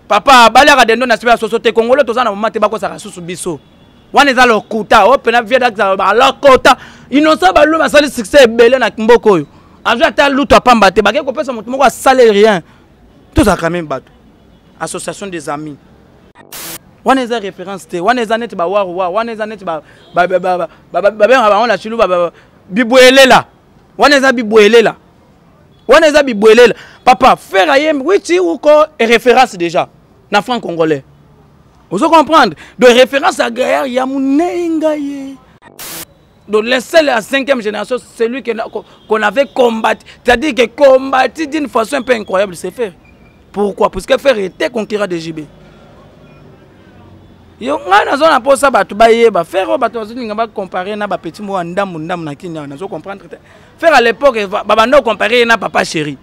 Papa, balera dendo na siba société congolais tozana moment te bako saka susu biso. Wana eza lokuta, opena vieda za lokota. Innocent balo basali succès belé na kimboko yo. Aja ta luto pamba te bake ko pesa moto moko asale rien. Tout ça quand même bato. Association des amis. Wana eza référence te, wana eza net ba waruwa, wana eza net ba on la chilu ba bibwelela. Wana eza bibwelela. Wana eza bibwelela. Papa, faire ayem, oui tu ou ko référence déjà na franc congolais. Vous comprendre? De référence à Gaillard Yamunengaye. Donc laisser la 5e génération, celui qu'on avait combattu, c'est-à-dire que combattu d'une façon un peu incroyable, c'est faire. Pourquoi? Parce que faire était conquérant de JB. Yo ngana zona pour ça ba tubaye ba faire ba to zini ngaba comparer na ba petit mo ndam na kinya na zo comprendre. Faire à l'époque ba bando comparer na papa chéri.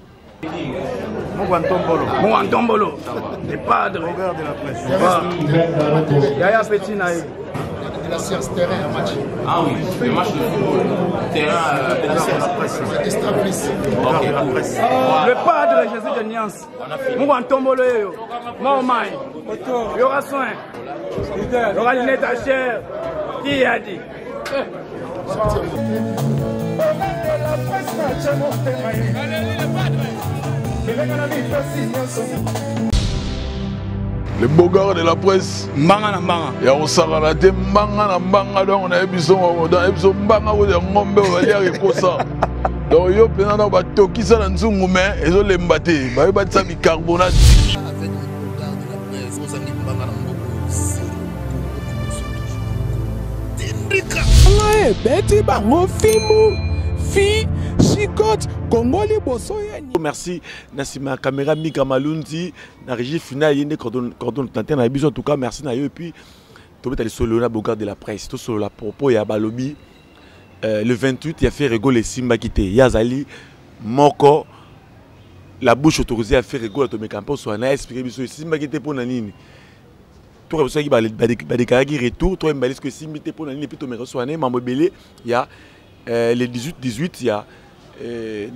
Mouantombolo. Les padres. Robert de la presse. Yaya Petit Naï. La science terrain à match. Ah oui, le match de football. Terrain de la presse. Le padre Jésus de Niance. Mouantombolo. Maumai. Il y aura soin. Il y aura une étagère. Qui a dit? Le beau gars de la presse. Mbanga na mbanga. Ya osakana te mbanga na mbanga donc on a épisode dans épisode mbanga wo de ngombe wali akosa. Donc yo pena na ba tokisa na nzungu mais ezo lemba te. Ba ba tsa bicarbonate. Avec le regard de la presse, vous avez mbanga na mboko. Tindika. Ouais, beti bango fimu. Fi chicote Congolais bosoye. Merci Nassima caméra Mika Malunzi na régie finale yende cordon tantin na biso en tout cas merci na yo et puis to betali solo na bogar de la presse to solo la propos ya balobi le 28 il a fait rigoler Simba kité Yazali moko la bouche autorisée à faire rigoler to mekampo so na expliquer biso Simba kité pour na nini to ka biso ki ba déclarer qui retour to mbalis que Simba kité pour na nini puis to me reçoit na mambo belé il y a les 18 il y a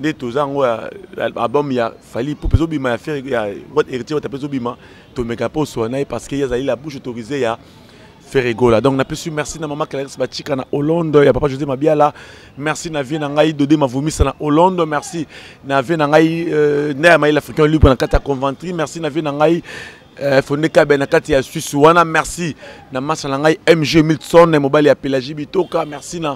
netozango album ya fali pour peso bima ya faire ya votre héritier votre peso bima to mekapo soana parce que yazali la bouche autorisée ya faire rigola donc na pesu merci na maman Clarisse Bachika na Hollande ya papa José Mabiala merci na vie na ngai Dodé Mavomisa na Hollande merci na vie na ngai na mai l'Africain libre na kata conventry merci na vie na ngai Foneka ben na kati ya Suisse wana merci na masa na ngai MG Milton na mobile ya Pelagie Bitoka merci na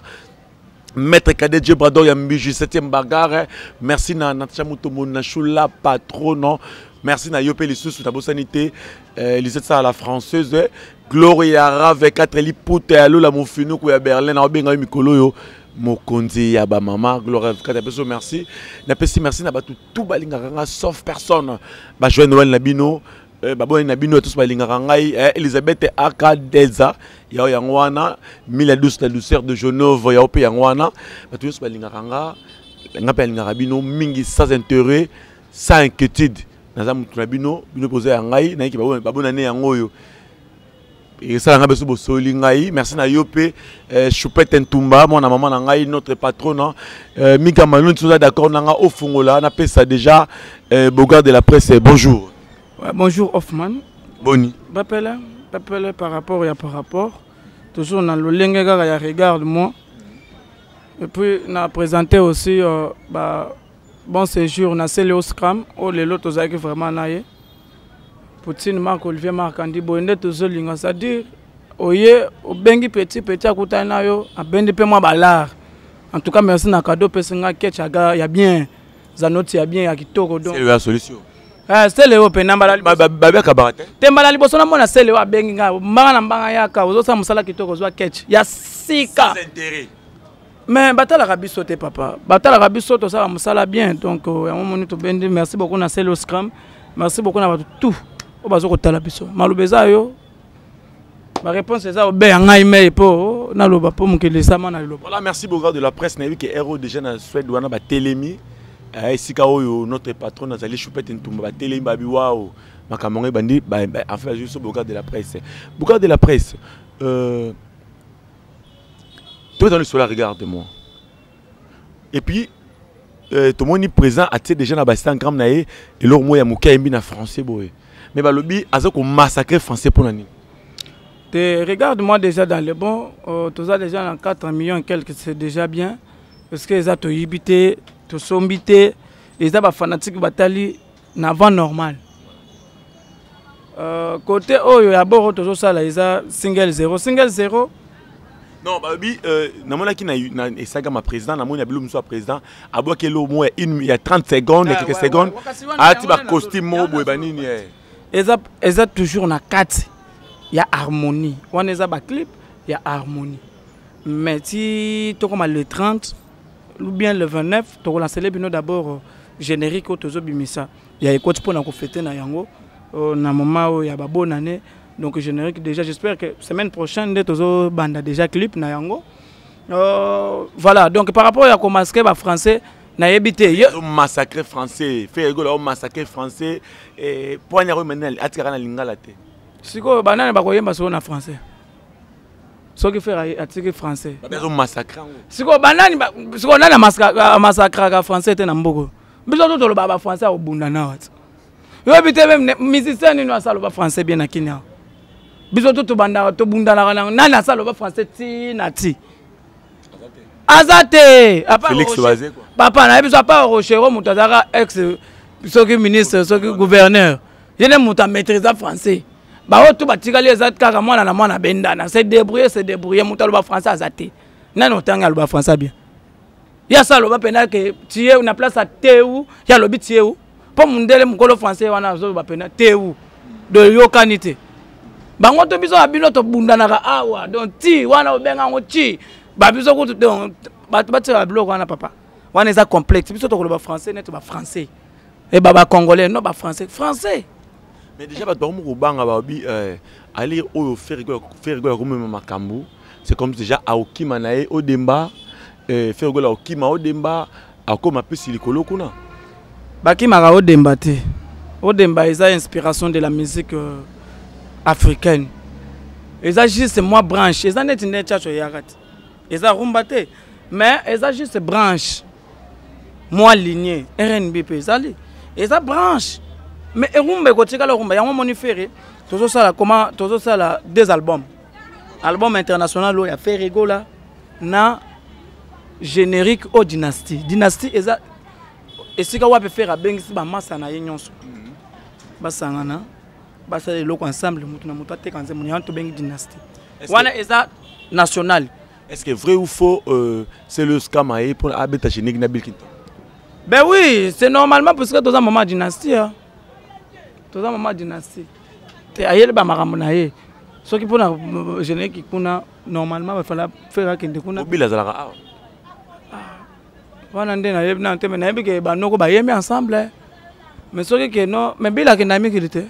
Maître Cadet Dieu Brador Yambiji 7e bagarre merci na Natasha Mutombo na Choula patron merci na Yopé Lissus na Bosanité Lisette ça à la française Gloria Rave 4 lipoute à la Mofino ko ya Berlin na obenga mikolo yo mokonzi ya ba mama Gloria 4 peso merci na pesi merci na batu tout balinga nga sauf personne ba joindre Noël Nabino babone na bino tous balingaka ngai Elisabeth Akadeza ya yangwana 1012 la douceur de Genève ya ope yangwana batu tous balingaka nga pe lingaka bino mingi sans intérêt sans inquiétude naza mutu na bino posé ya ngai na ki babona ne yango yo et ça nga beso bosoli ngai merci na yope Choupette Ntumba mona maman na ngai notre patron Mika Malun tous d'accord nanga au fungola na pesa déjà Bogar de la presse bonjour. Ouais, bonjour Hoffman. Boni. Rappelle par rapport. Toujours dans le lenge ya regarde-moi. Et puis on a présenté aussi bon séjour na Céléo Scram au lelo tozaki vraiment naie. Poutine Marc Olivier Marc Andi Boende toujours linga c'est-à-dire oye obengi petit akutana yo abendi pe moi balar. En tout cas merci na cadeau pesinga ketchaga ya bien. Zanoti ya bien ya kitoko donc. C'est la solution. C'est le open number. Babia kabarate. Tembala liboso na mona sele wa bengi nga mbanga na mbanga yaka ozosa musala kitoko zwa catch. Ya sika. Sans intérêt. Mais batala rabiso te papa. Batala rabiso to ça musala bien donc à un moment to bendi merci beaucoup na sele scrum. Merci beaucoup na tout. O bazo ko tala biso. Malubeza yo. Ma réponse est ça au be ngai me po na loba po mukele sama na loba. Voilà merci beaucoup de la presse na que héros déjà na Suède wana ba telemi. Sika oyo notre patron Nazali Choupette Ntumba ba télé babi wao makamonge bandi en fait juste Bogar de la presse. Bogar de la presse toi dans le soleil regarde-moi. Et puis tout le monde est présent à déjà na ba 100 grammes naé et leur moi ya muka mbi na français boy. mais balobi aza ko massacrer français pour nani. Regarde-moi déjà dans le bon, tu as déjà dans 4 millions et quelques, c'est déjà bien. Parce que les autres yibité, tu sombité, les autres fanatiques batali n'avant normal. Côté oh il y a beaucoup toujours ça là, ils ont single 0. Non, balobi namona ki na esaga ma président, namona bilo mso président, abo ke lo moins il y a 30 secondes, et quelques secondes. Ah tu ba costume mo boy banini. Ils ont toujours na 4. Il y a harmonie. On est à clip, il y a harmonie. Mais si tu comme le 30 ou bien le 29, tu as lancé d'abord générique au Tozo Bimisa. Il y a écoute pour nous fêter na yango. Na moment où il y a bonne année. Donc générique déjà, j'espère que semaine prochaine de Tozo banda déjà clip na yango. Voilà, donc par rapport à comment masquer ba français na yebité. Massacre français, fait rigolo massacre français et poignard maintenant atikana lingala te. Si quoi banane ba koyemba so na français. So qui fait article français. Ba zo massacre. Si quoi banane si quoi na massacre ka français te na mboko. Biso to lo ba français au bunda na wat. Yo bité même musicien ni no asalo ba français bien na Kenya. Biso to banda to bunda na na asalo ba français ti na ti. Azate. Félix Oazé quoi. Papa na biso pas Rochero mutazaka ex so qui ministre so qui gouverneur. Yene muta maîtriser français. Bah tout batikali ezat kaka mwana na mwana bendana se débrouiller mutalo ba français azate nani otanga lo ba français bien ya ça lo ba pena que tié na place à teu ya lo bi tié po mundele mukolo français wana zo ba pena teu de yokanité bango to biso abino to bundana ka awa donc ti wana obenga ngo ti ba biso ko donc ba tira bloko wana papa wana eza complexe biso to ko lo ba français net ba français et ba congolais non ba français. Mais déjà, aller au faire comme Makambu, c'est comme déjà à Okima nae au Demba, faire rigoler à Okima au Demba, à comme un peu silicolo kuna. Bakima au Demba te, au Demba ils ont inspiration de la musique africaine. Ils ont juste moi branche, ils ont net une tchatcho yarat, ils ont rumba te, mais ils ont juste branche, moi lignée, RNB pesali, ils ont branche. Mais rumba ko tika la rumba yango moni ferré tozo sala comment tozo sala 2 albums international lo ya Ferrego là na générique au dynastie eza esika wa pe faire bengisi ba massa na yenyonso basangana basale loko ensemble mutu na mutu ate kanze muni anto bengi dynastie wana eza national. Est-ce que vrai ou faux c'est le scam pour abeta générique na Bilkinton? Ben oui, c'est normalement parce que toza maman dynastie tout ça maman dynastie te ayele ba makambo na ye soki pona générique kuna normalement il fallait faire kende kuna bila zalaka awa wana ndena yeb na nteme na yebi ke ba noko ba yemi ensemble mais soki ke non mais bila ke na mi kilite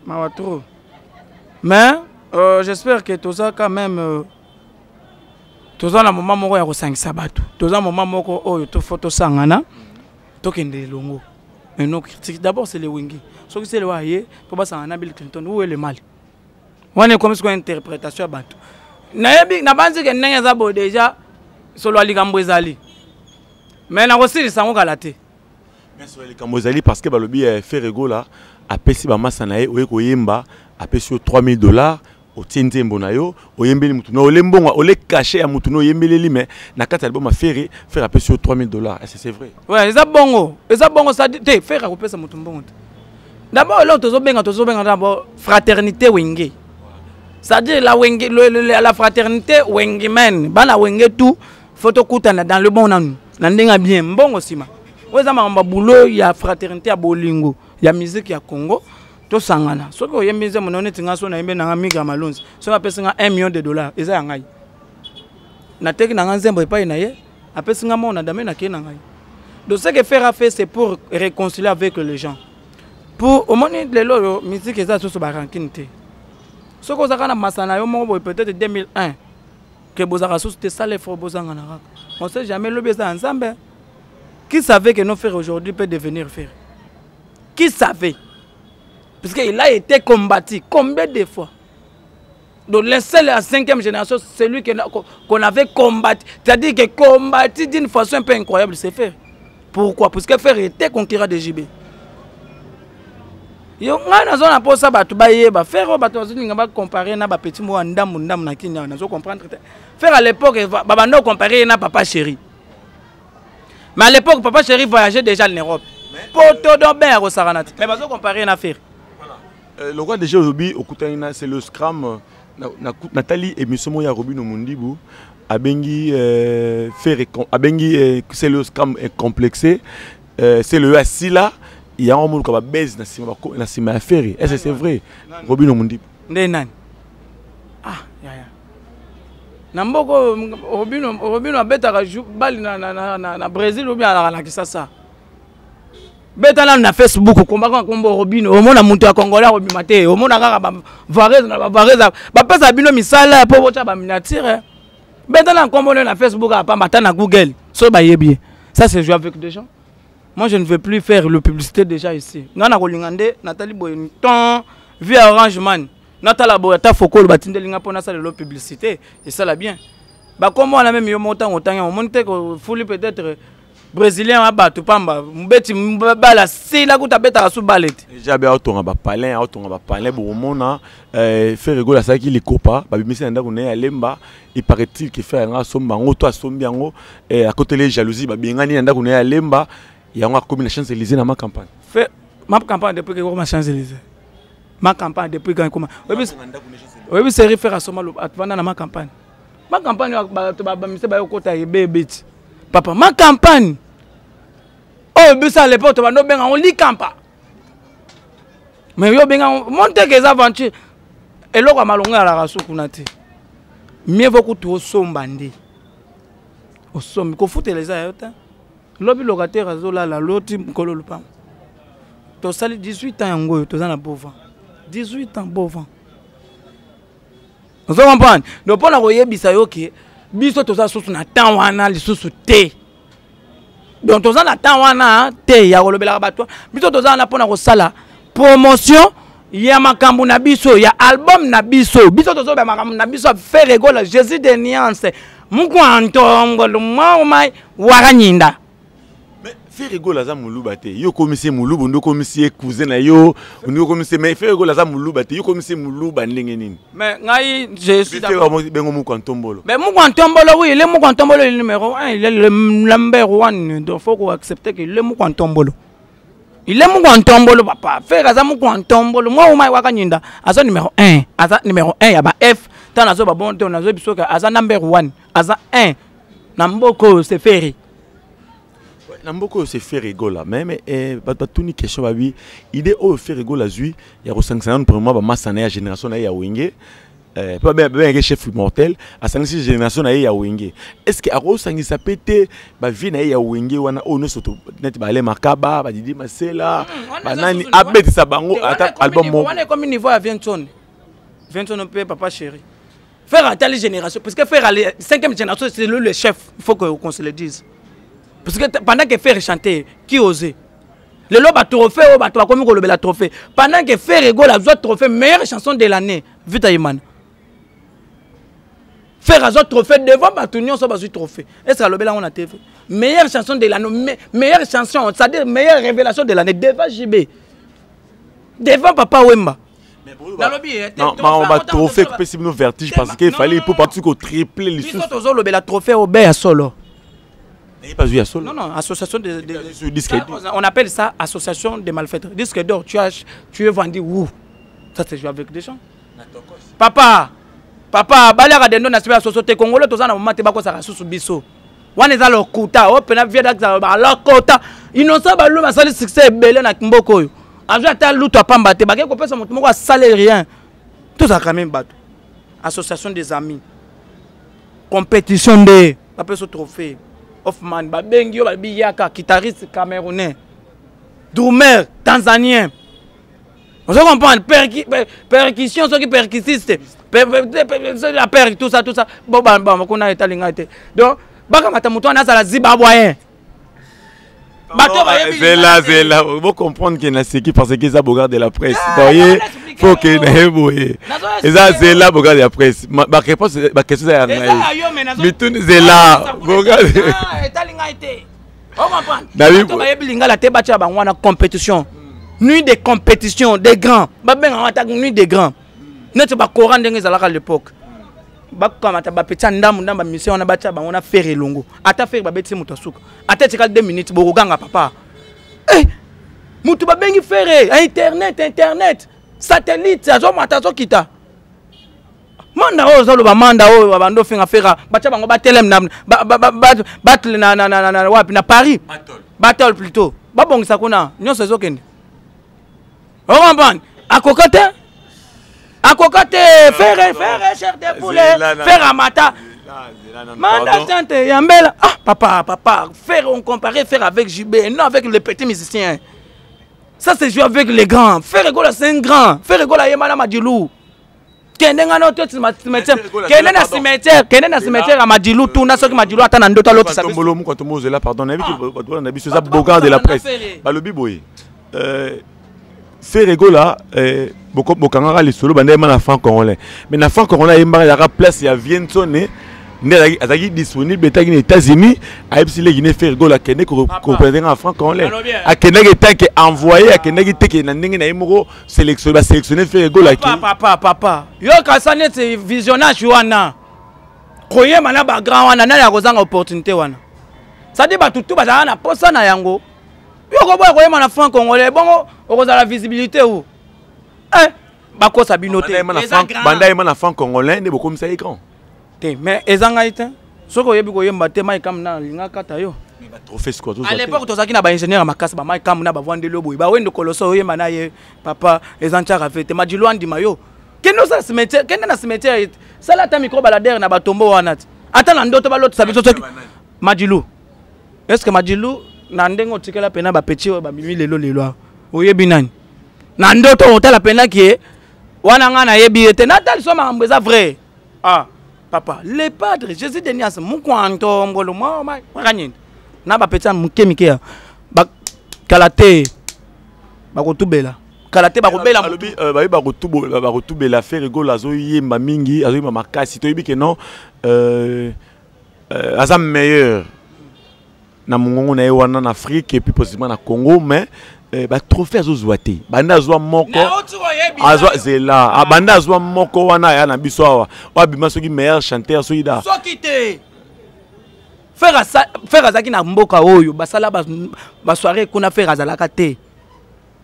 ma trop mais j'espère que tout ça quand même tout ça na moment moko ya ko sangisa bato tout ça moment moko oyo to photo sangana tokende longo. Mais non, d'abord c'est les Wingi. Ce qui c'est le Waye, pour passer en Bill Clinton, où est le mal? On est comme une interprétation à bateau. Naebi, n'a pas dit que n'est pas déjà sur le Ligambozali. Mais n'a aussi les sangs galatés. Mais sur le Ligambozali, parce que le billet Ferrego là, a payé ma sanae, ou ekoyemba, a payé sur $3000. Au tiente mbonayo au yembeli mutuno au lembonga au le caché à mutuno yembeli mais na quatre album a faire un peu sur $3000. Est-ce que c'est vrai? Ouais, ça bongo ça dit faire un peu ça mutumbongo. D'abord là tozo benga d'abord fraternité wenge. C'est-à-dire la wenge la fraternité wenge men bana wenge tout photo kutana dans le bon nan ndenga bien bongo sima. Weza mamba boulot ya fraternité ya bolingo ya musique ya Congo. To sangana soko yembize monone tingaso na yembe na miga malonzi so apesinga $1 million eza yangai na teki na nzembo epai na ye apesinga mona dame na ke na ngai donc ce que faire c'est pour réconcilier avec les gens pour au moni lelo musique eza so ba rankine te soko zaka na masana yo moko peut-être 2001 que bozaka so te sale fo bozanga na raka on sait jamais le beza ensemble qui savait que nos frères aujourd'hui peut devenir frères qui savait. Parce qu'il a été combattu combien de fois. Donc le seul à 5e génération, c'est lui qu'on avait combattu. C'est-à-dire que combattu d'une façon un peu incroyable, c'est fait. Pourquoi? Parce que faire était concurrent de JB. Yo nga nazo na posa batu bayeba faire batu bazoninga ba comparer na ba petit mo ndamu na kinya nazo comprendre. Faire à l'époque baba no comparer na papa chéri. Mais à l'époque papa chéri voyageait déjà en Europe. Poto do ben au Saranat. Mais bazo comparer na faire. Le roi déjà aujourd'hui au Kutaina c'est le scrum Nathalie et Monsieur Moya Robino Mundibu abengi abengi c'est le scrum complexé c'est le asila il y a un monde qui va baiser na sima affaire est-ce que c'est vrai Robino Mundibu ndenani ah ya Namboko Robino abetaka bali na Brésil ou bien na Kinshasa. Betala na Facebook kombaka kombo Robino omona muntu ya Congolais obimate omona kaka ba varese na ba varese ba pesa bino misala po bocha ba miniature. Betala kombo na Facebook apamba ta na Google so ba yebi. Ça c'est jouer avec des gens. Moi je ne veux plus faire le publicité déjà ici. Ngana ko lingande Nathalie Boy temps via Orange Man. Natala Boy ta fokolo batinde linga pona ça de publicité et ça la bien. Ba comment la même yo montant on monte ko fouli peut-être Brésilien à battu pamba mbeti mbala si la kuta beta sous balette déjà bien autonga ba palin bon mona faire rigoler ça qui les copa ba bimisi nda ko ne alemba il paraît-il que faire nga somba ngoto asombi yango à côté les jalousies ba bingani nda ko ne alemba yango comme la chance Élysée na ma campagne fait ma campagne depuis que ma chance Élysée ma campagne depuis quand comment oui série faire asoma atvana na ma campagne ba bimisi ba yokota ebebeti papa ma campagne. Oh, mais à l'époque, on lit campa. Mais yo benga monter que les aventures. Et là, on malonga à la race kunate. Mieux vaut que tu au sombandi. Au sommet, qu'on foute les aïota. L'obi locataire à zola la loti mkolo lupa. Tu sali 18 ans en go, tu as un pauvre. 18 ans pauvre. Vous comprenez? Donc pour la royer bisayoki, biso tu as sous na temps wana li sous té. Donc tous en attend wana te ya kolobela bato biso tous na pona ko sala promotion ya makambo na biso ya album na biso tous ba makambo na biso faire rigole Jésus de nuance muko antongolo mai waranyinda mais faire rigole za muluba te yo komisi mulubu ndo komisi cousin na yo ndo komisi mais faire rigole za muluba te yo komisi muluba ndenge nini mais ngai je suis d'accord bengo muko antombolo mais muko antombolo oui le muko antombolo le numéro 1 il est le number 1 donc faut qu'on accepte que le muko antombolo il est muko antombolo papa faire za muko antombolo moi o mai wakanyinda aza numéro 1 aza numéro 1 ya ba F tana zo ba bonte on azo biso ka aza number 1 aza 1 na mboko c'est ferry. Namboko se fait rigoler mais tout ni question ba oui idée au fait rigoler zui ya ko 500 pour moi ba masana ya génération na ya wenge pas bien chef mortel à 56 génération na ya wenge est-ce que aro sangisa pété ba vie na ya wenge wana ono soto net ba le makaba ba didi masela banani abeti sa bango ata album mo on est comme niveau à Vincent peut papa chéri faire à telle génération parce que faire à 5e génération c'est le chef il faut qu'on se le dise. Parce que pendant que faire chanter, qui osait? Le loba trophée, au bateau, comme le bel trophée. Pendant que faire rigole, la autre trophée, meilleure chanson de l'année. Vite Ayman. Faire un autre trophée devant Batunion, ça va être trophée. Est-ce que le bel on a TV? Meilleure chanson de l'année, meilleure chanson, c'est-à-dire meilleure révélation de l'année. Devant JB. Devant Papa Wemba. Non, on va trophée que c'est nos vertige parce qu'il fallait pour partir au triplé les sous. Le bel trophée au bé à solo. Pas joué à solo. Non, association de disque. On appelle ça association de malfaiteurs. Disque d'or, tu es vendu où? Ça c'est jouer avec des gens. Papa, balera de non na société congolaise tous na momate bako sa susu biso. Wana za lokuta, opena via da lokota. Innocent ba luma sali succès belé na mboko yo. Azo ata luto pamba te ba ko pesa moto moko sale rien. Tout ça quand même bato. Association des amis. Compétition de après ce trophée. Hoffman, Babengio, Babiyaka, guitariste camerounais, drummer tanzanien. On se comprend, percussion, ceux qui percussistes, la perc, tout ça. Bon, on a été l'ingénieur. Donc, Bakamatamuto, on a la Zimbabwe. C'est là, vous comprendre qu'il y a ce qui parce que ça regarde de la presse. Il faut que et ça c'est là regarde de la presse. Ma réponse ma question c'est mais tout c'est là. Regarde. Lingala te bacha bangwana compétition. Nuit de compétition des grands. Ba ben attaque nuit des grands. Net ba Coran ndenge ezalaka à l'époque. Ba kamata ba petit ndambu ndamba mission na bacha bangwana faire elongo. Ata faire ba beti mutu suka. Ata tika 2 minutes bokoganga papa. Eh mutu ba bengi faire internet satellite azo mata zo kita. Manda ozo lo ba manda o bando finga fera bacha bango ba telem na battle na wapi na Paris. Battle plutôt. Ba bongisa kuna nyonso ezokende. Oramban akokote faire cher de poulet faire amata manda tante yambela papa faire on comparer faire avec JB non avec les petits musiciens ça c'est jouer avec les grands faire gola c'est un grand faire gola yemana madilou kendenga no to cimetière kende na cimetière à madilou tout na soki madilou atana ndoto l'autre ça mbolo mu quand mozo là pardon na biso ça Bogard de la presse balobi boye faire rigola bokanga les solo bande na franc congolais mais na franc congolais yemba ya place ya Vienzone ne azaki disponible etaki aux États-Unis a epsi le Guinée faire rigola kende ko représenter en franc congolais a kende ki tanke envoyé a kende ki teke na ndenge na yemoko sélectionner faire rigola ki papa yo kasane c'est visionnage wana koyema na ba grand wana na ya kozanga opportunité wana ça dit ba tutu ba na posa na yango. Yo ko boya na franc congolais bongo okoza la visibilité ou bako sabinote banda yema na franc congolais ne boko misa écran te mais ezanga ite soko yebi ko yemba te mai kam na linga kata yo mais ba trophée quoi tout à l'époque tozaki na ba ingénieur makasa ba mai kam na ba vandelo boy ba wendo koloso yema na ye papa ezancha rafete madilo andima yo kendo sa cimetière kendo na cimetière sala ta micro baladère na batombo wana ata na ndoto ba loto sabiso madilo est-ce que madilo na ndengo tikela pena ba petit ba mimi lelo oyebi nani na ndoto otala pena ki wana nga na yebi ete natal so mambo eza vrai papa les padres Jésus de Nias mon kwanto ngolo mo mai wakanyini na ba petit mukemike ba kalate ba kotubela kalate ba kobela ba kotubela faire rigolo azo yemba mingi azo yemba makasi to yebi ke non azam meilleur na mongongo na wana na Afrique et puis possiblement na Congo mais ba trophée azozwate banda azwa moko azwa zela banda azwa moko wana ya na biso awa wabima soki meilleur chanteur soida sokite faire azaki na mboka oyo basala ba soirée kuna faire azalaka te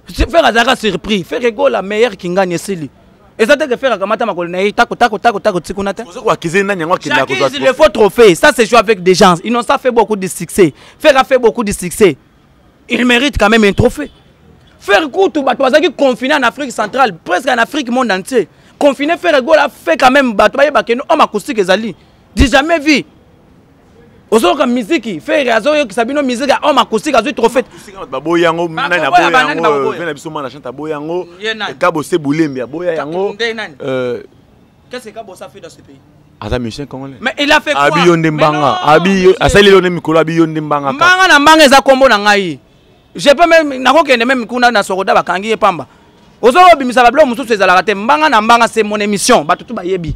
faire azaka surpris faire rigola meilleur qui gagne esili et ça que faire kamata makolo na tako tikuna te il faut trophée ça c'est jouer avec des gens ils n'ont pas fait beaucoup de succès faire a fait beaucoup de succès il mérite quand même un trophée faire kutu bato bazaki confiné en Afrique centrale presque en Afrique monde entier confiné faire gola fait quand même bato baye bakeno homme acoustique ezali j'ai jamais vu ozo comme musique faire razo yo kisabino musique homme acoustique azo trophée baboyango nani aboyango vena biso mana chanta boyango kabo se bulembi aboya yango qu'est-ce que Kabo ça fait dans ce pays ata musicien congolais mais il a fait quoi abi yonde mbanga abi asali lone mikolo abi yonde mbanga na mbanga eza kombo na ngai je peux même nakokende même kuna na soroda bakangi pamba ozo bimisa bablo mususu ezalaka te mbanga na mbanga c'est mon émission batutu bayebi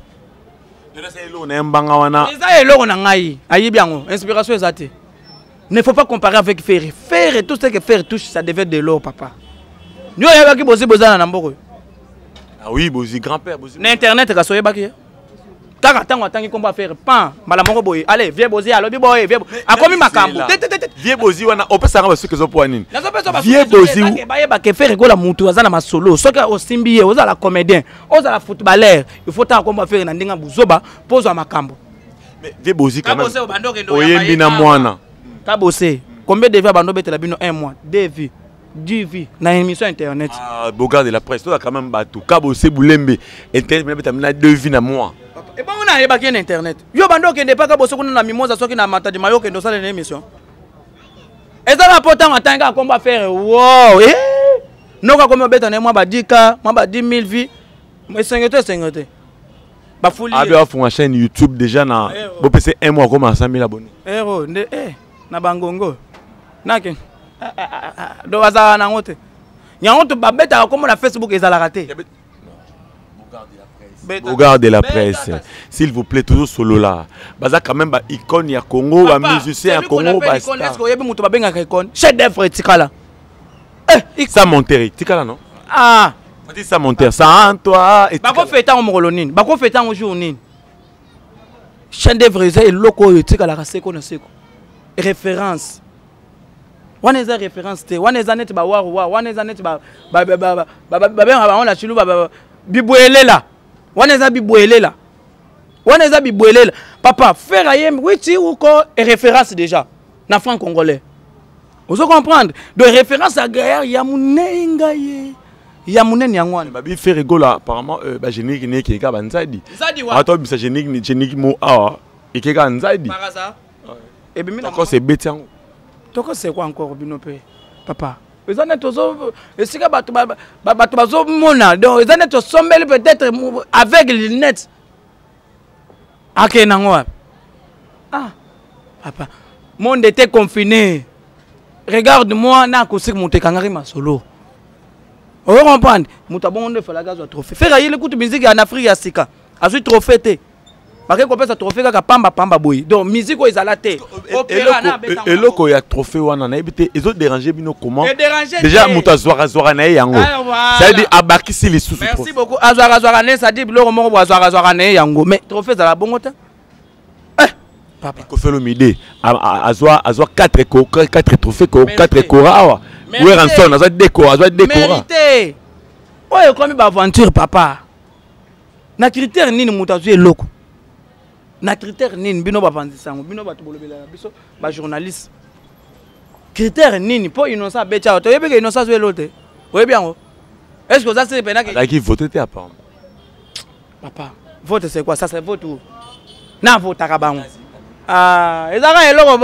eza eloko na ngai ayebi yango inspiration ezate ne faut pas comparer avec faire tout ce que faire touche ça devait de l'or papa nyo yebaki bozi bozana na mboko ah oui bozi grand-père bozi na internet ka soyebaki kaka tango atangi komba faire pan mala moko boy allez vieux bozi alobi boy vieux akomi makambo vieux bozi wana opesa ngaba soki zo po nini vieux bozi bayeba ke faire gola mutu azana masolo soki osimbi ye ozala comédien ozala footballeur il faut ta komba faire na ndinga buzoba pozo makambo mais vieux bozi quand même oyembi na mwana kabose combien de vies bando betela bino 1 mois 2 vies 10 vies na émission internet Bogard de la presse toi quand même batou kabose bulembe internet betamina 2 vies na mois. Et bon, on a ébaqué internet. Yo bando qui n'est pas capable de na mimosa soki na mata di mayo que dans ça l'émission. Et ça la pourtant atanga combat faire. Wow, non ka comme beta moi ba 10K, moi ba 10 000 vies. Mais 50. Ba folie. Abi a fond chaîne YouTube déjà na bo PC 1 mois comme 100 000 abonnés. Héros, na bangongo. Nake. Do waza na ngote. Nyango to ba beta comme na Facebook ezala raté. Bogar de la presse, s'il vous plaît, toujours solo là. Baza quand même icône ya Congo, ba musicien ya Congo, ba star. Est-ce que muto ba benga icône? Chef d'œuvre Tikala. Ça Monterrey, Tikala non? Ah, on dit ça Monterrey, ça en toi et bako fêtant au Morolonine, bako fêtant au journine. Chef d'œuvre et loko Tikala kaseko na seko. Référence. One is a référence te, one is a net ba wawa, one is a net ba on la chilou ba bibouelela. One is a bibouelela. One is a bibouelela. Papa, faire ayem, oui tu ou quoi référence déjà na franc congolais. Vous comprendre? De référence à guerre yamune ngaye. Yamune nyangwan. Babi fait rigolo apparemment ba génique ne ki ka banzadi. Zadi wa. Attends, bisa génique mo ah et ki ka nzadi. Par hasard. Et bien encore c'est bête. Toko c'est quoi encore binope papa les années tozo et si bato bazo mona donc les années to sombeli peut-être avec les lunettes OK nango ah papa monde était confiné regarde-moi na ko sik monte kangari masolo on comprendre muta bon on fait la gaz trophée faire y écoute musique en Afrique ya sika azu trophée té parce que quand ça trophée ka pamba boy donc musique ko ezala té opéra na beta et loko ya trophée wana na ebité ils ont dérangé bino comment déjà muta zwara na yango ça dit abakisi les sous. Merci beaucoup azwara na ça dit loko moko azwara na yango mais trophée za la bongo té papa ko fait le midi azwa 4 trophées ko 4 kora oui ranson azwa décor mérité oyo comme ba aventure papa na critère nini muta zu eloko na critère nini bino bavandisango bino bato bolobela biso ba journaliste critère nini po innocent becha to yebeke innocent zo lote oyebi yango est-ce que ça c'est pena que qui voter te apparemment papa vote c'est quoi ça c'est vote ou na vote akabango ah ezaka eloko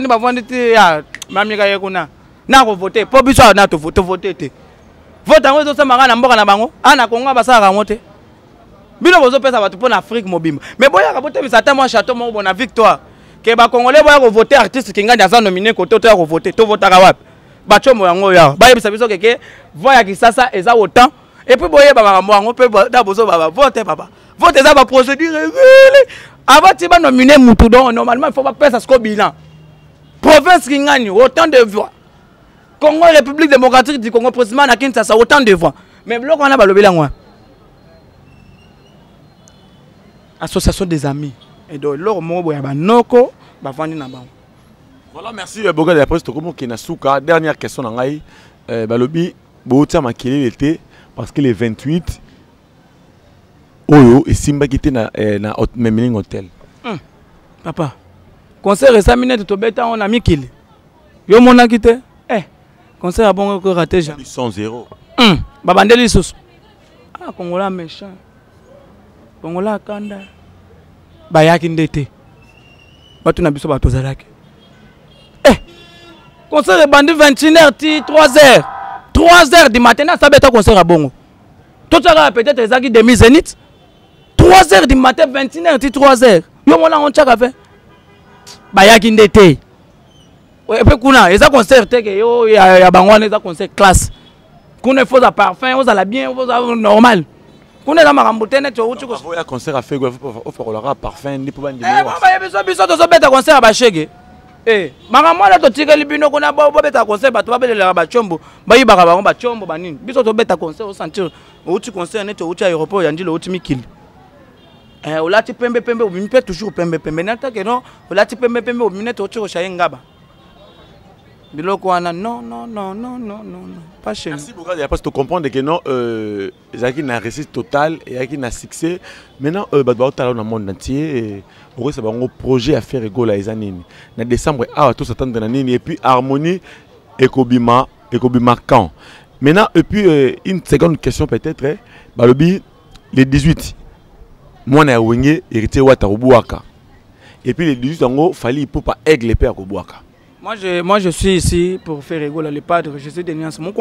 bavandi te ya mamika yekuna na ko voter po biso na to voter te vote yango zo samaka na mboka na bango ana konga basaka ngote bino bozo pesa bato pour l'Afrique mobimba mais boya ka bote bisata moi château mo bona victoire ke ba congolais boya ko voter artiste kinga ndia nominé ko to ko voter to votaka wapi ba chomo yango ya ba yebisa biso keke voya ki sasa eza autant et puis boye ba makambo yango pe da bozo ba voter papa voter za ba procédure réglée avant ti ba nominé mutu donc normalement il faut pas pesa ce bilan province kingani autant de voix Congo République démocratique du Congo précisément na Kinshasa autant de voix mais bloc on a ba lobela ngwa association des amis et donc leur mot boya banoko ba vandi na bango. Voilà, merci Boga de la presse Tokomo Kenasuka. Dernière question nangai balobi botia makili l'été parce que les 28 oyo et simba qui était na Memeling Hotel. Papa concert examiné to beta on a mikili yo mona kité concert a bon ko raté jamais 100-0 babandeli sous ah Congola méchant Congola kanda bayaki ndete batu na biso bato zalaki concert bandi 21h ti 3h du matin na sabeta concert a bongo tout ça peut-être ezaki demi zénith 3h du matin 21h ti 3h yo mona on chaka fait bayaki ndete et puis kuna eza concert te ke yo ya bangwana eza concert classe kuna faut za parfum on la bien on za normal kuna la makambo te net uti ko ya concert a fait go faut la parfum ni pour bandi ba biso to beta concert ba shege makambo la to tikeli bino kuna ba beta concert ba to babelela ba chombo ba yibaka bango ba chombo ba nini biso to beta concert au sentir uti concert net uti aéroport ya ndilo uti mikili olati pembe obimpe toujours pembe nata ke non olati pembe obimine to uti ko shayengaba biloko wana non pas chez nous. Merci beaucoup parce que tu comprends que non Zaki n'a réussite totale et Zaki n'a succès maintenant badwa dans le monde entier on a un projet à faire égola les années en décembre tout s'attendre dans nini et puis harmonie ekobima quand maintenant et puis une seconde question peut-être balobi les 18 moi na wenge héritier wata Rubuaka et puis les 18 ango fallait pour pas aigle père Rubuaka. Moi je suis ici pour faire rigoler les padres. Je suis de Niance. Moi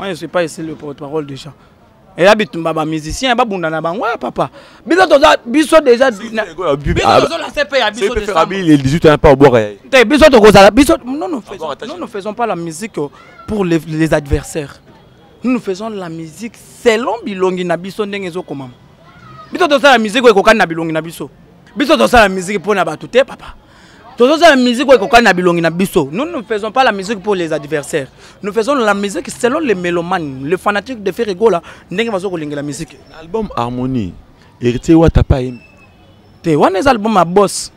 je suis pas ici le porte-parole déjà. Et là baba musicien ba bunda na bango papa. Biso déjà les 18 ans pas au boire. Non nous faisons pas la musique pour les adversaires. nous faisons la musique selon bilongi na biso ndenge ezokomama. Biso tosala la musique ekokani na bilongi na biso. Biso tosala la musique pour na bato te papa. Tosala la musique ekokani na bilongi na biso. Nous ne faisons pas la musique pour les adversaires. Nous faisons la musique selon les mélomanes, les fanatiques de faire rigola ndenge bazo kolinga la musique. Album Harmonie. Héritier wa tapa yem. Te wana ez album ma boss.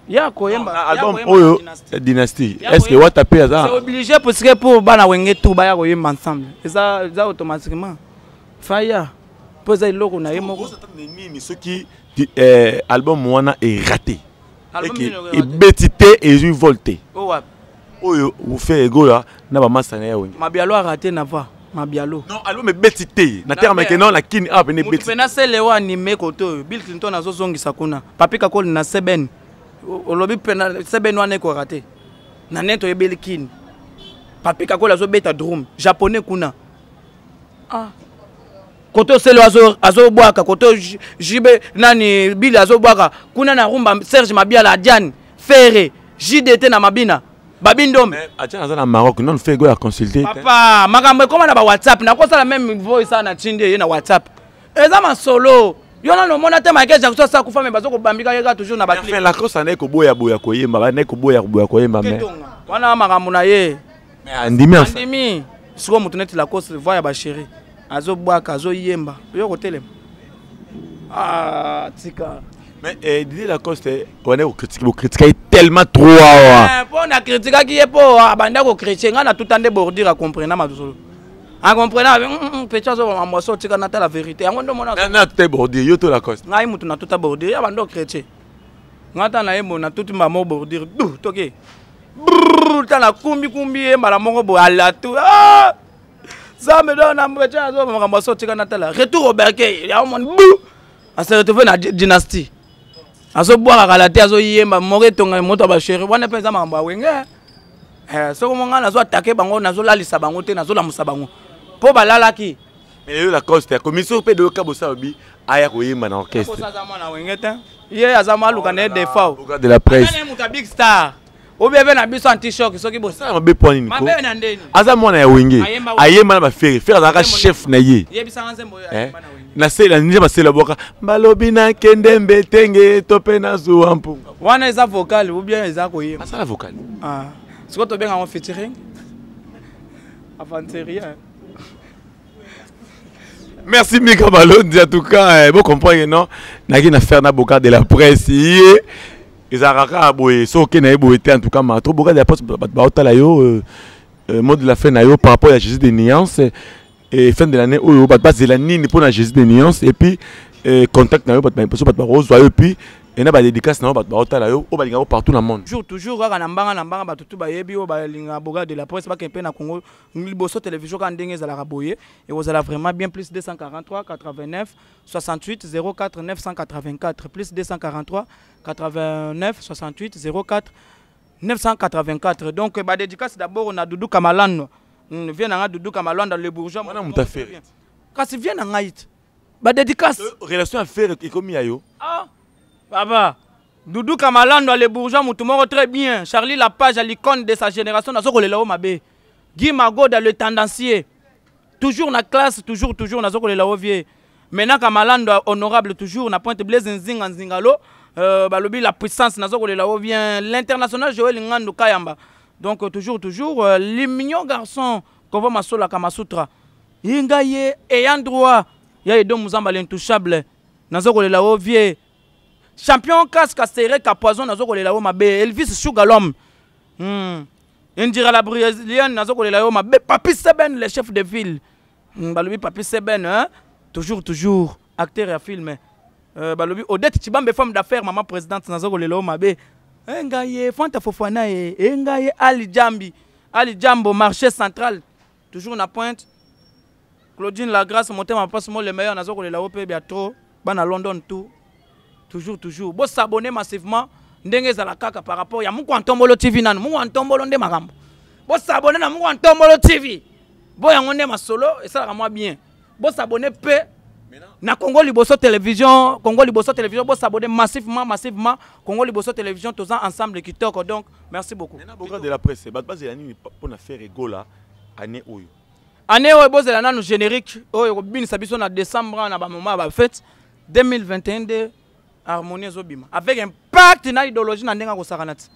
Ya koyemba album Oyo Dynasty. Est-ce que wa tapé ça? C'est obligé parce que pour bana wenge tout ba ya koyemba ensemble. Et ça automatiquement. Faya. Poser iloko na yemo. Ni ceux qui album wana est raté. Et bétité et ju volté. Oyo vous fait ego là na ba masana ya wenge. Mabialo a raté na va. Mabialo. Non, album est bétité. Na terme que non la kin a venu bétité. Pena sele wa animé koto. Bill Clinton azo zongisa kuna. Papi kakol na seben. Olobi pena seben wana ko raté. Na neto yebeli kin. Papi kakol azo beta drum. Japonais kuna. Ah. Koto sele azo boaka koto jibe nani Bill azo boaka kuna na rumba Serge Mabiala Diane Ferré JDT na Mabina. Babindom. Adjan azana Maroc non fait go la consulter. Papa, makambo comment na ba WhatsApp na kosa la même voice na Tinde na WhatsApp. Eza ma solo. Yo na no mona te makeja ko sa ku femme bazo ko bambika yeka toujours na ba clip. Enfin la crosse na ko boya koyemba ba ne ko boya koyemba mais. Wana makambo na ye. Mais andimi enfin. Andimi. Siko mutu net la crosse voix ya ba chérie. Azo bwaka azo yemba. Yo ko telem. Ah, tika. Mais Didier Lacoste, on est critiqué tellement trop. Pour la critique qui est pour abandonner au chrétien, on a tout temps de bordir à comprendre ma douce. En comprenant, peut-être que on va sortir la vérité. On demande. Non, tu es bordir, yo to Lacoste. Ngai mutu na tout à bordir, abandonner au chrétien. Ngata na yemo na tout maman bordir, toké. Brrr, ta la kumbi mala mongo bo ala tout. Ah! Ça me donne un peu de on va sortir la retour au berquet. Il y a un monde bou. On se retrouve dans la dynastie. Azo boire à la terre, azo yemba, mourir ton moto ba chéri. Wana penza mamba wenge. So comme on a zo attaquer bango, nazo la lisa bango te, nazo la musa bango. Po balala ki. Mais la Coste, la commission pe de Kabosa obi aya ko yemba na orchestre. Ko sa mwana wenge te. Ye azama luka ne defa. De la presse. Ana muta big star. Obi ebe na biso anti-choc soki bosa. Ma be point ni ko. Mabe na ndeni. Aza mwana ya wenge. Ayemba na ba faire, faire za chef na ye. Yebisa nzembo ya bana wenge. Na sela ninja basela boka balobi na kende mbetenge tope na zuampu wana eza vocal ou bien eza koyema asala vocal ah siko to benga en featuring avanteria. Merci Mika Malondi en tout cas vous comprenez non naki na faire na boka de la presse ezaraka boye soki na ebo était en tout cas ma trop boka de la presse ba otala yo mode de la fin na yo par rapport à Jésus des nuances. Et fin de l'année, où c'est la nini pour la Jésus des nuances et puis contact na yo pas rose et puis et na ba dédicace na ba otala yo o ba linga partout dans le monde. Toujours na mbanga ba tutu ba yebi o ba linga boga de la presse ba kempe na Congo liboso télévision kan ndenge za la raboyer et vous allez vraiment bien plus 243 89 68 04 984 plus 243 89 68 04 984. Donc ba dédicace d'abord on a Doudou Kamalano. Viens à Doudou Kamalanda le bourgeois. Moi on t'a fait. Quand tu viens en Haïti, bah dédicace. Relation à faire et comme yo. Ah, papa. Doudou Kamalanda le bourgeois moutoumoro très bien. Charlie Lapage à l'icône de sa génération na soko le lao mabe. Guy Magoda le tendancier. Toujours na classe, toujours na soko le lao vieux. Maintenant Kamalanda honorable toujours na pointe Blaise Nzinga Nzingalo. Balobi la puissance na soko le lao vient l'international Joël Ngando Kayamba. Donc toujours les mignons garçons qu'on va masola Kamasutra. Ingaye ayant droit, il y a des Muzamba l'intouchable. Nazoko le lao vieux. Champion casque serré capoison nazoko le lao mabe. Elvis Sugalom. Indira la brésilienne nazoko le lao mabe. Papi Seben le chef de ville. Balobi Papi Seben hein. Toujours acteur à film. Balobi Odette Chibambe femme d'affaires maman présidente nazoko le lao mabe. Engaye Fanta Fofana engaye Ali Jambo marché central toujours na pointe Claudine Lagrasse monter ma passe moi le meilleur nazo ko la OP bientôt bana London tout toujours bo s'abonner massivement ndenge za la kaka par rapport ya Mungu Antombolo TV nanu Mungu Antombolo nde makambo bo s'abonner na Mungu Antombolo TV bo yango nde masolo et ça la moi bien bo s'abonner peu na Congo Liboso Télévision bo s'abonner massivement Congo Liboso Télévision tous ensemble qui toque donc merci beaucoup. Na boka de la presse base la nini pour na faire ego là année oyo année oyo bozela nanu générique oyo kobinisa biso na décembre na bamoma ba fête 2021 de harmonie ezobima avec impact na idéologie na ndenga kosakana ti.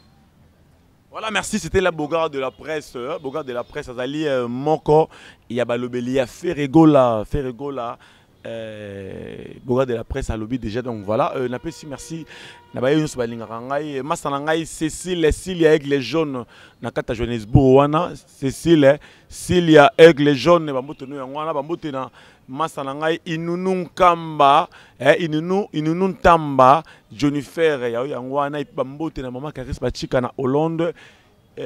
Voilà, merci, c'était la Bogard de la presse. Bogard de la presse, Azali Moko, il y a Balobelia, Ferregola. Bogard de la presse à lobby déjà, donc voilà. On appelle si merci. Nabaye Yunus Balingarangai, Massanangai, Cécile, Cilia Aigle Jaune, Nakata Johannesburg, Wana, Cécile, Cilia Aigle Jaune, Bambotono Yangwana, Bambotena, Massanangai, Inunun Kamba, Inunun Tamba, Jennifer, Yangwana, Bambotena, Mama Karis Bachika na Hollande.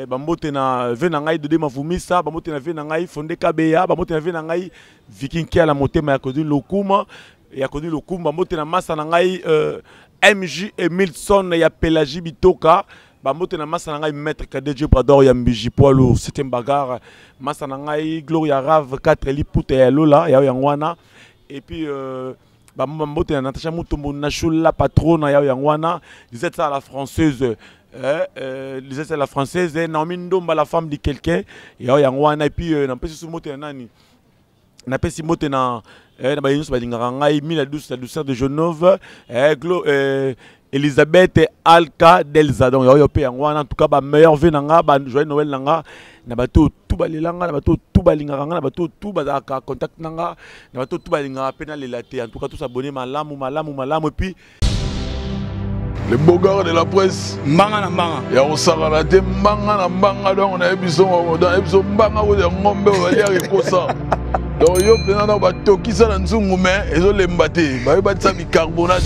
Bambotena venangai de Mavumisa, Bambotena venangai Fonde Kabeya, Bambotena venangai Viking Kia la motema ya Kodi Lokuma, ya Kodi Lokuma, Bambotena Massanangai MJ Emilson ya Pelagie Bitoka, Bambotena Massanangai Maître Kadejio Prador ya Mbiji Poilo, c'était une bagarre, Massanangai Gloria Rave 4 Liputa ya Lola, ya Yangwana, et puis Bambotena Natacha Mutombo Nashula Patrona ya Yangwana, disait ça à la française. C'est la française, Naomi Ndomba, la femme de quelqu'un, et puis n'a pas si moté nani, n'a pas si moté na, n'a pas yinus balingarangai, la douceur de Genove, Elisabeth Alka Delza, donc en tout cas, meilleur venanga, joyeux Noël nanga, n'a pas tout balilanga, n'a pas tout balingaranga, n'a pas tout bazaka contact nanga, n'a pas tout balingara pénal et laté, en tout cas, tous abonnés malam et puis. Les Bogards de la presse. Mbanga na mbanga. Ya osala te mbanga na mbanga donc na ebiso mbanga wo de ngombe o ya rekosa. Donc yo pena na ba tokisa na nzungu mais ezo lemba te. Ba yo ba tsa bicarbonate.